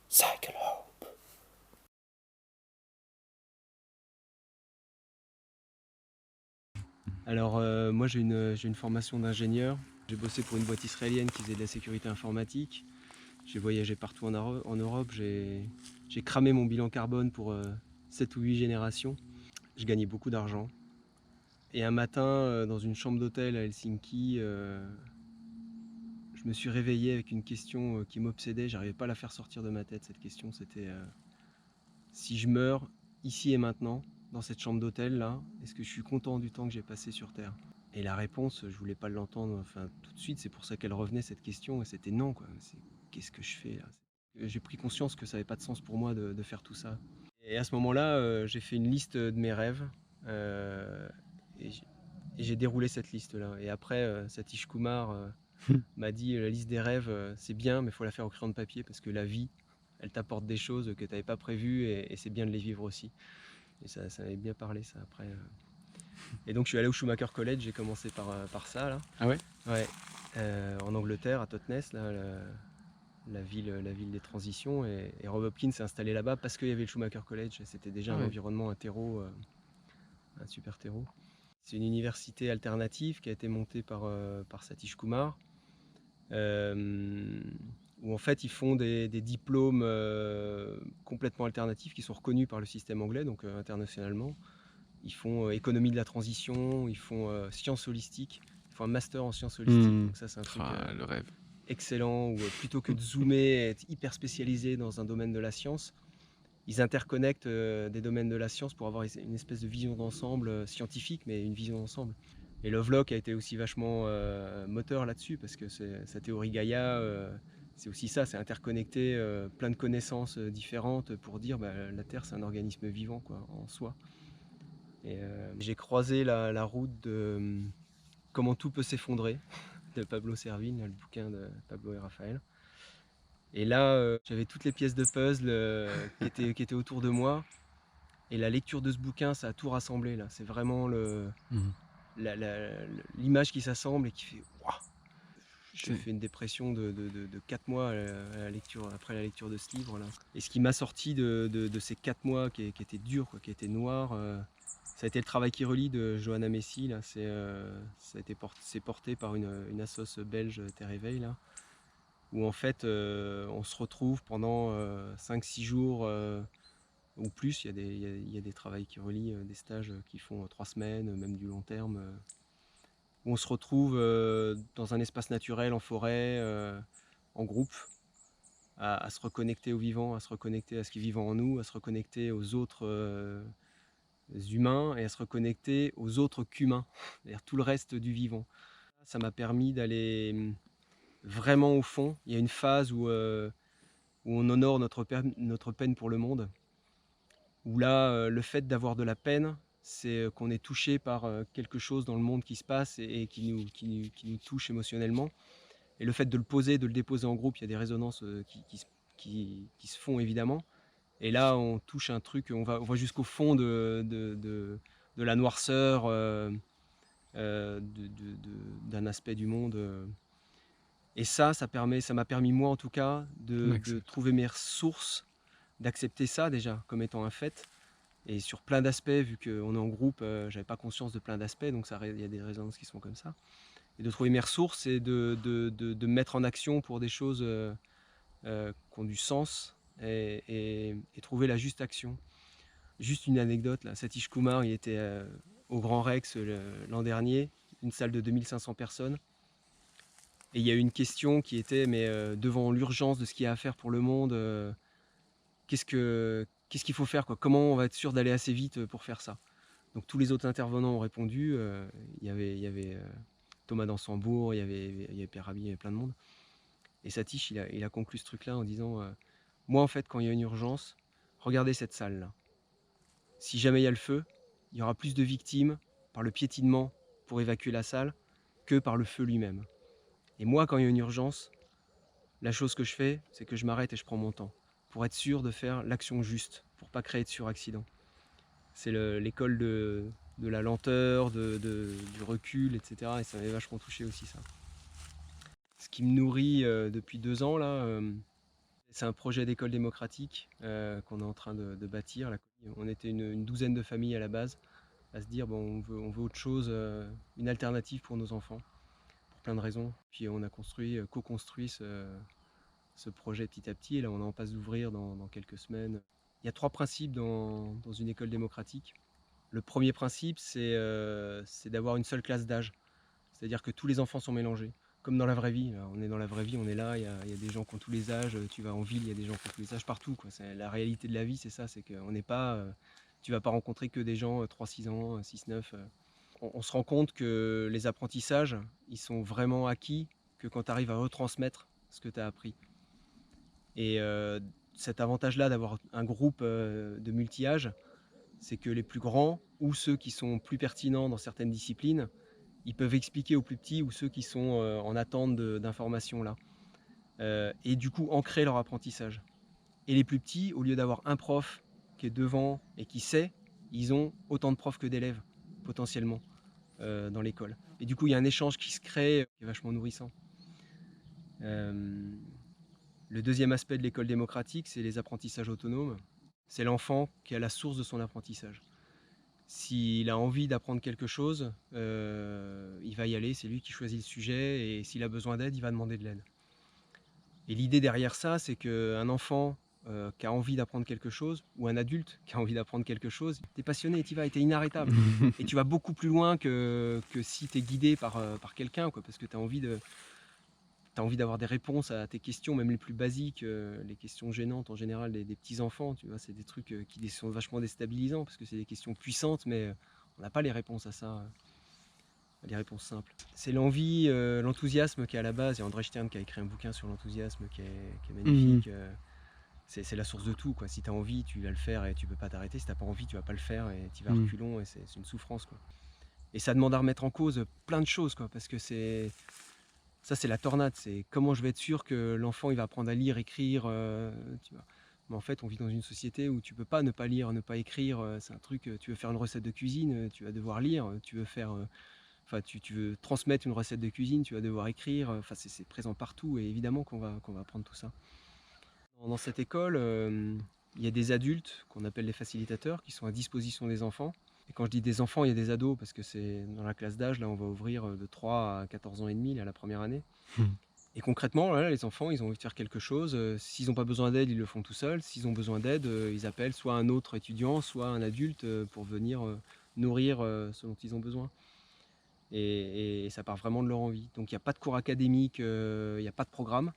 Cycle. Alors moi j'ai une formation d'ingénieur. J'ai bossé pour une boîte israélienne qui faisait de la sécurité informatique. J'ai voyagé partout en Europe. J'ai cramé mon bilan carbone pour 7 ou 8 générations. Je gagnais beaucoup d'argent. Et un matin, dans une chambre d'hôtel à Helsinki, je me suis réveillé avec une question qui m'obsédait. J'arrivais pas à la faire sortir de ma tête. Cette question, c'était si je meurs ici et maintenant, dans cette chambre d'hôtel là, est-ce que je suis content du temps que j'ai passé sur Terre? Et la réponse, je voulais pas l'entendre tout de suite, c'est pour ça qu'elle revenait cette question, et c'était non quoi. Qu'est-ce que je fais là? J'ai pris conscience que ça n'avait pas de sens pour moi de faire tout ça. Et à ce moment-là, j'ai fait une liste de mes rêves, euh, et j'ai déroulé cette liste-là. Et après, Satish Kumar m'a dit la liste des rêves, c'est bien, mais il faut la faire au crayon de papier parce que la vie, elle t'apporte des choses que tu n'avais pas prévues, et c'est bien de les vivre aussi. Et ça m'avait bien parlé ça après. Et donc je suis allé au Schumacher College, j'ai commencé par ça là. Ah ouais? Ouais. En Angleterre, à Totnes, là, la ville des transitions. Et Rob Hopkins s'est installé là-bas parce qu'il y avait le Schumacher College. Et c'était déjà Ah un ouais. environnement, un terreau, un super terreau. C'est une université alternative qui a été montée par Satish Kumar, euh, où en fait ils font des diplômes complètement alternatifs qui sont reconnus par le système anglais, donc internationalement. Ils font économie de la transition, ils font sciences holistiques, ils font un master en sciences holistiques. Donc ça c'est un truc Ah, le rêve. excellent, où plutôt que de zoomer et être hyper spécialisé dans un domaine de la science, ils interconnectent des domaines de la science pour avoir une espèce de vision d'ensemble scientifique, mais une vision d'ensemble. Et Lovelock a été aussi vachement moteur là-dessus, parce que sa théorie Gaïa, c'est aussi ça, c'est interconnecter plein de connaissances différentes pour dire la Terre c'est un organisme vivant quoi, en soi. Et j'ai croisé la route de Comment tout peut s'effondrer de Pablo Servigne, le bouquin de Pablo et Raphaël. Et là, j'avais toutes les pièces de puzzle qui étaient autour de moi. Et la lecture de ce bouquin, ça a tout rassemblé là. C'est vraiment l'image qui s'assemble et qui fait waouh. J'ai fait une dépression de 4 mois après la lecture de ce livre là. Et ce qui m'a sorti de ces 4 mois qui étaient durs, quoi, qui étaient noirs, ça a été le travail qui relie de Johanna Messi. Là. C'est porté par une assoce belge, Terre Éveil, là, où en fait on se retrouve pendant 5-6 jours ou plus. Il y a des travails qui relient, des stages qui font 3 semaines, même du long terme, où on se retrouve dans un espace naturel, en forêt, en groupe, à se reconnecter au vivant, à se reconnecter à ce qui est vivant en nous, à se reconnecter aux autres humains et à se reconnecter aux autres qu'humains, c'est-à-dire tout le reste du vivant. Ça m'a permis d'aller vraiment au fond. Il y a une phase où on honore notre peine pour le monde, où là, le fait d'avoir de la peine, c'est qu'on est touché par quelque chose dans le monde qui se passe et qui nous touche émotionnellement. Et le fait de le poser, de le déposer en groupe, il y a des résonances qui se font évidemment. Et là, on touche un truc, on va jusqu'au fond de la noirceur d'un aspect du monde. Et ça m'a permis moi en tout cas de trouver mes ressources, d'accepter ça déjà comme étant un fait. Et sur plein d'aspects, vu qu'on est en groupe, j'avais pas conscience de plein d'aspects, donc il y a des résonances qui sont comme ça. Et de trouver mes ressources et de me mettre en action pour des choses qui ont du sens et trouver la juste action. Juste une anecdote, là, Satish Kumar, il était au Grand Rex l'an dernier, une salle de 2500 personnes. Et il y a eu une question qui était, mais devant l'urgence de ce qu'il y a à faire pour le monde, qu'est-ce qu'il faut faire quoi? Comment on va être sûr d'aller assez vite pour faire ça? Donc tous les autres intervenants ont répondu. Il y avait Thomas Dansembourg, il y avait Pierre Rabhi, il y avait plein de monde. Et Satish, il a conclu ce truc-là en disant moi, en fait, quand il y a une urgence, regardez cette salle-là. Si jamais il y a le feu, il y aura plus de victimes par le piétinement pour évacuer la salle que par le feu lui-même. Et moi, quand il y a une urgence, la chose que je fais, c'est que je m'arrête et je prends mon temps pour être sûr de faire l'action juste, pour pas créer de suraccident. C'est l'école de la lenteur, du recul, etc. Et ça m'avait vachement touché aussi ça. qui me nourrit depuis 2 ans, là, c'est un projet d'école démocratique qu'on est en train de bâtir. Là. On était une douzaine de familles à la base, à se dire bon, on veut autre chose, une alternative pour nos enfants, pour plein de raisons. Puis on a co-construit ce projet petit à petit, et là on est en passe d'ouvrir dans quelques semaines. Il y a 3 principes dans une école démocratique. Le premier principe, c'est d'avoir une seule classe d'âge. C'est-à-dire que tous les enfants sont mélangés. Comme dans la vraie vie. On est dans la vraie vie, on est là, il y a des gens qui ont tous les âges. Tu vas en ville, il y a des gens qui ont tous les âges partout. Quoi. La réalité de la vie, c'est ça. C'est qu'on n'est pas. Tu vas pas rencontrer que des gens 3-6 ans, 6-9. On se rend compte que les apprentissages, ils sont vraiment acquis que quand tu arrives à retransmettre ce que tu as appris. Et cet avantage-là d'avoir un groupe de multi-âges, c'est que les plus grands ou ceux qui sont plus pertinents dans certaines disciplines, ils peuvent expliquer aux plus petits ou ceux qui sont en attente d'informations là. Et du coup ancrer leur apprentissage. Et les plus petits, au lieu d'avoir un prof qui est devant et qui sait, ils ont autant de profs que d'élèves potentiellement dans l'école. Et du coup il y a un échange qui se crée qui est vachement nourrissant. Le deuxième aspect de l'école démocratique, c'est les apprentissages autonomes. C'est l'enfant qui est à la source de son apprentissage. S'il a envie d'apprendre quelque chose, il va y aller, c'est lui qui choisit le sujet, et s'il a besoin d'aide, il va demander de l'aide. Et l'idée derrière ça, c'est qu'un enfant qui a envie d'apprendre quelque chose, ou un adulte qui a envie d'apprendre quelque chose, t'es passionné, t'y vas, et t'es inarrêtable. Et tu vas beaucoup plus loin que si t'es guidé par quelqu'un, quoi, parce que t'as envie d'avoir des réponses à tes questions, même les plus basiques, les questions gênantes en général des petits enfants, tu vois, c'est des trucs qui sont vachement déstabilisants, parce que c'est des questions puissantes, mais on n'a pas les réponses à ça, les réponses simples. C'est l'envie, l'enthousiasme qui est à la base. Il y a André Stern qui a écrit un bouquin sur l'enthousiasme qui est magnifique. C'est la source de tout, quoi. Si tu as envie, tu vas le faire et tu peux pas t'arrêter. Si tu n'as pas envie, tu vas pas le faire et tu vas reculons, et c'est une souffrance, quoi. Et ça demande à remettre en cause plein de choses, quoi, parce que ça, c'est la tornade. C'est comment je vais être sûr que l'enfant il va apprendre à lire, écrire, tu vois. Mais en fait, on vit dans une société où tu peux pas ne pas lire, ne pas écrire. C'est un truc. Tu veux faire une recette de cuisine, tu vas devoir lire. Tu veux faire, tu veux transmettre une recette de cuisine, tu vas devoir écrire. Enfin, c'est présent partout, et évidemment qu'on va apprendre tout ça. Dans cette école, il y a des adultes qu'on appelle les facilitateurs qui sont à disposition des enfants. Et quand je dis des enfants, il y a des ados, parce que c'est dans la classe d'âge, là on va ouvrir de 3 à 14 ans et demi là, la première année. Et concrètement, là, les enfants, ils ont envie de faire quelque chose. S'ils n'ont pas besoin d'aide, ils le font tout seuls. S'ils ont besoin d'aide, ils appellent soit un autre étudiant, soit un adulte pour venir nourrir ce dont ils ont besoin. Et ça part vraiment de leur envie. Donc il n'y a pas de cours académique, il n'y a pas de programme.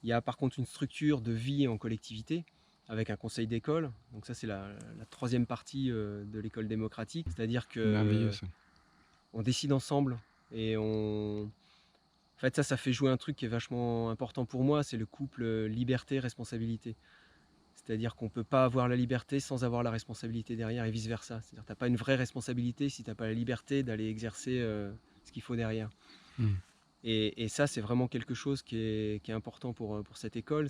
Il y a par contre une structure de vie en collectivité avec un conseil d'école. Donc ça, c'est la troisième partie de l'école démocratique. C'est-à-dire qu'on décide ensemble, et en fait, ça fait jouer un truc qui est vachement important pour moi, c'est le couple liberté-responsabilité. C'est-à-dire qu'on ne peut pas avoir la liberté sans avoir la responsabilité derrière, et vice-versa. C'est-à-dire que tu n'as pas une vraie responsabilité si tu n'as pas la liberté d'aller exercer ce qu'il faut derrière. Et ça, c'est vraiment quelque chose qui est important pour cette école.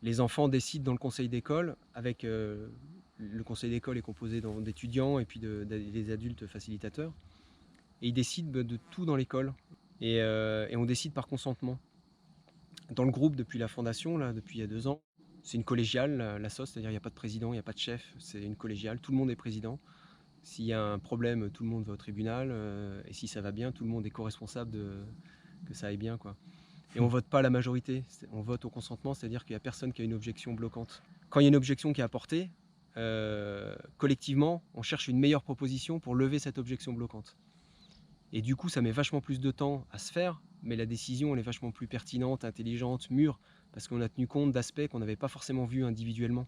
Les enfants décident dans le conseil d'école, avec le conseil d'école est composé d'étudiants et puis des adultes facilitateurs. Et ils décident de tout dans l'école. Et on décide par consentement. Dans le groupe, depuis la fondation, là, depuis il y a 2 ans, c'est une collégiale, la SOS, c'est-à-dire il n'y a pas de président, il n'y a pas de chef, c'est une collégiale, tout le monde est président. S'il y a un problème, tout le monde va au tribunal, et si ça va bien, tout le monde est co-responsable que ça aille bien, quoi. Et on ne vote pas à la majorité, on vote au consentement, c'est-à-dire qu'il n'y a personne qui a une objection bloquante. Quand il y a une objection qui est apportée, collectivement, on cherche une meilleure proposition pour lever cette objection bloquante. Et du coup, ça met vachement plus de temps à se faire, mais la décision, elle est vachement plus pertinente, intelligente, mûre, parce qu'on a tenu compte d'aspects qu'on n'avait pas forcément vus individuellement.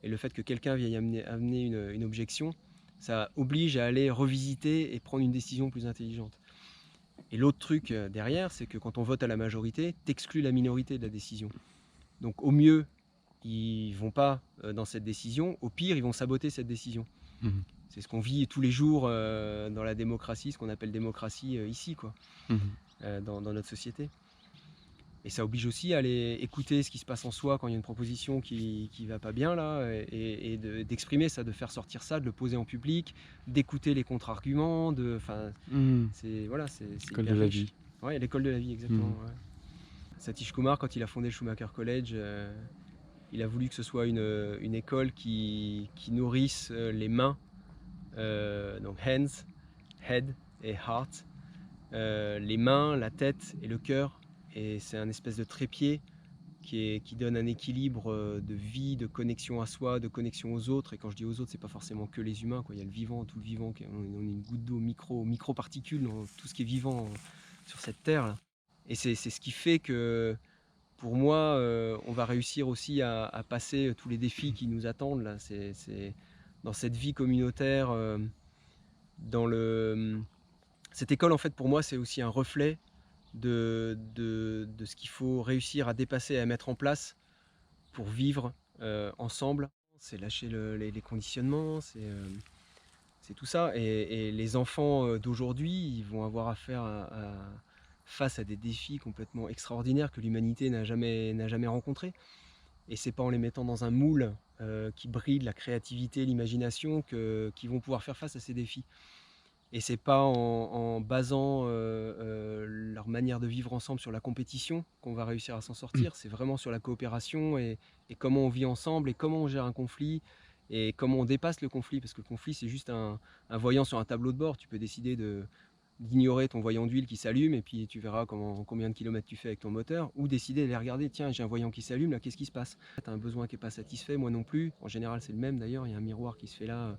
Et le fait que quelqu'un vienne amener une objection, ça oblige à aller revisiter et prendre une décision plus intelligente. Et l'autre truc derrière, c'est que quand on vote à la majorité, t'exclus la minorité de la décision. Donc au mieux, ils vont pas dans cette décision, au pire, ils vont saboter cette décision. C'est ce qu'on vit tous les jours dans la démocratie, ce qu'on appelle démocratie ici, quoi, dans notre société. Et ça oblige aussi à aller écouter ce qui se passe en soi quand il y a une proposition qui va pas bien, là, et d'exprimer ça, de faire sortir ça, de le poser en public, d'écouter les contre-arguments, c'est voilà, c'est École de la vie. Ouais, l'école de la vie, exactement. Ouais. Satish Kumar, quand il a fondé le Schumacher College, il a voulu que ce soit une école qui nourrisse les mains, donc hands, head et heart, les mains, la tête et le cœur. Et c'est un espèce de trépied qui donne un équilibre de vie, de connexion à soi, de connexion aux autres. Et quand je dis aux autres, c'est pas forcément que les humains, quoi. Il y a le vivant, tout le vivant, on est une goutte d'eau, micro-particules, tout ce qui est vivant sur cette terre là. Et c'est ce qui fait que pour moi, on va réussir aussi à passer tous les défis qui nous attendent là. C'est dans cette vie communautaire, cette école en fait pour moi c'est aussi un reflet de ce qu'il faut réussir à dépasser et à mettre en place pour vivre ensemble. C'est lâcher les conditionnements, c'est tout ça. Et les enfants d'aujourd'hui, ils vont avoir affaire face à des défis complètement extraordinaires que l'humanité n'a jamais rencontrés. Et c'est pas en les mettant dans un moule qui bride la créativité, l'imagination qu'ils vont pouvoir faire face à ces défis. Et c'est pas en basant leur manière de vivre ensemble sur la compétition qu'on va réussir à s'en sortir. C'est vraiment sur la coopération et comment on vit ensemble et comment on gère un conflit et comment on dépasse le conflit. Parce que le conflit, c'est juste un voyant sur un tableau de bord. Tu peux décider d'ignorer ton voyant d'huile qui s'allume et puis tu verras combien de kilomètres tu fais avec ton moteur, ou décider d'aller regarder, tiens, j'ai un voyant qui s'allume, là, qu'est-ce qui se passe? Tu as un besoin qui n'est pas satisfait, moi non plus. En général, c'est le même d'ailleurs, il y a un miroir qui se fait là,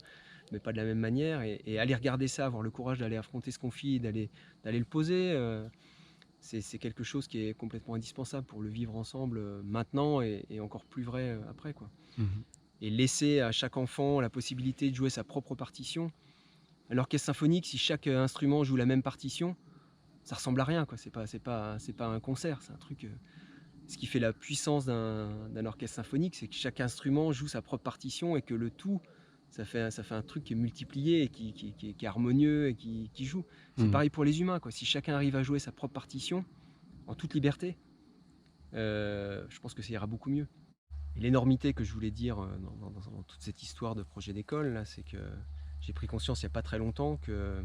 mais pas de la même manière. Et aller regarder ça, avoir le courage d'aller affronter ce conflit, d'aller le poser, c'est quelque chose qui est complètement indispensable pour le vivre ensemble maintenant et encore plus vrai après, quoi. Et laisser à chaque enfant la possibilité de jouer sa propre partition. L'orchestre symphonique, si chaque instrument joue la même partition, ça ressemble à rien, quoi. C'est pas un concert, c'est un truc. Ce qui fait la puissance d'un orchestre symphonique, c'est que chaque instrument joue sa propre partition et que le tout, ça fait un truc qui est multiplié et qui est harmonieux et qui joue. C'est pareil pour les humains, quoi. Si chacun arrive à jouer sa propre partition en toute liberté, je pense que ça ira beaucoup mieux. Et l'énormité que je voulais dire dans toute cette histoire de projet d'école, là, c'est que j'ai pris conscience il n'y a pas très longtemps que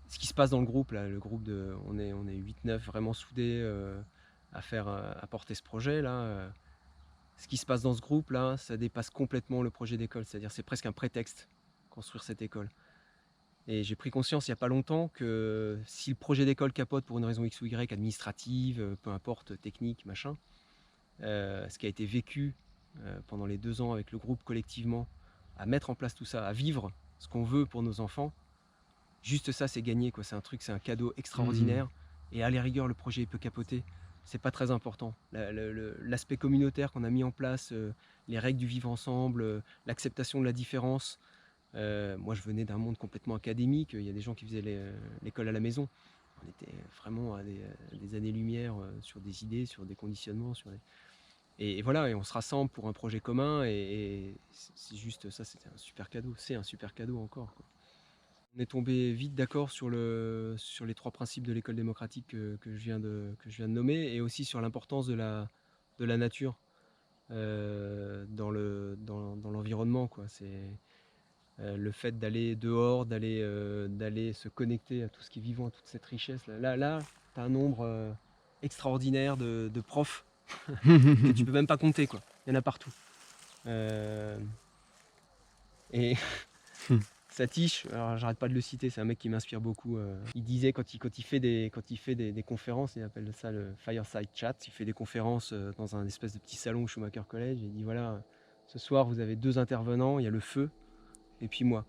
ce qui se passe dans le groupe, là, on est 8-9 vraiment soudés à porter ce projet là. Ce qui se passe dans ce groupe là, ça dépasse complètement le projet d'école, c'est-à-dire c'est presque un prétexte, construire cette école. Et j'ai pris conscience il n'y a pas longtemps que si le projet d'école capote pour une raison X ou Y, administrative, peu importe, technique, machin, ce qui a été vécu pendant les 2 ans avec le groupe collectivement, à mettre en place tout ça, à vivre ce qu'on veut pour nos enfants, juste ça c'est gagné, quoi. C'est un cadeau extraordinaire. Et à la rigueur le projet peut capoter, c'est pas très important. L'aspect communautaire qu'on a mis en place, les règles du vivre ensemble, l'acceptation de la différence. Moi je venais d'un monde complètement académique, il y a des gens qui faisaient l'école à la maison. On était vraiment à des années-lumière sur des idées, sur des conditionnements, et voilà, et on se rassemble pour un projet commun et c'est juste ça, c'était un super cadeau, c'est un super cadeau encore, quoi. On est tombé vite d'accord sur les 3 principes de l'école démocratique que je viens de nommer, et aussi sur l'importance de la nature dans l'environnement, quoi. C'est le fait d'aller dehors, d'aller se connecter à tout ce qui est vivant, à toute cette richesse. Là, tu as un nombre extraordinaire de profs que tu peux même pas compter, quoi. Il y en a partout. Et Satish, alors j'arrête pas de le citer, c'est un mec qui m'inspire beaucoup. Il disait quand il fait des conférences, il appelle ça le fireside chat, il fait des conférences dans un espèce de petit salon au Schumacher College, et il dit voilà, ce soir vous avez 2 intervenants, il y a le feu et puis moi.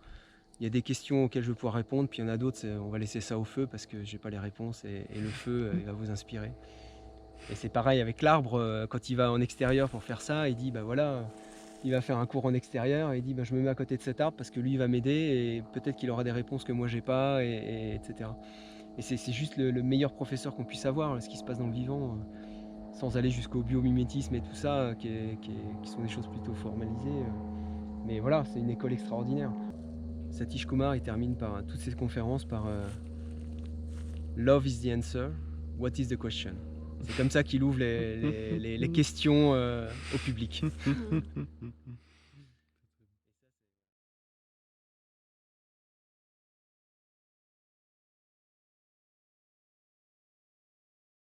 Il y a des questions auxquelles je vais pouvoir répondre, puis il y en a d'autres, on va laisser ça au feu parce que j'ai pas les réponses, et le feu il va vous inspirer. Et c'est pareil avec l'arbre, quand il va en extérieur pour faire ça, il dit bah voilà, il va faire un cours en extérieur et il dit bah, je me mets à côté de cet arbre parce que lui il va m'aider et peut-être qu'il aura des réponses que moi j'ai pas, etc. Et c'est juste le meilleur professeur qu'on puisse avoir, ce qui se passe dans le vivant, sans aller jusqu'au biomimétisme et tout ça, qui sont des choses plutôt formalisées. Mais voilà, c'est une école extraordinaire. Satish Kumar, il termine par toutes ses conférences par Love is the answer, what is the question? C'est comme ça qu'il ouvre les questions au public.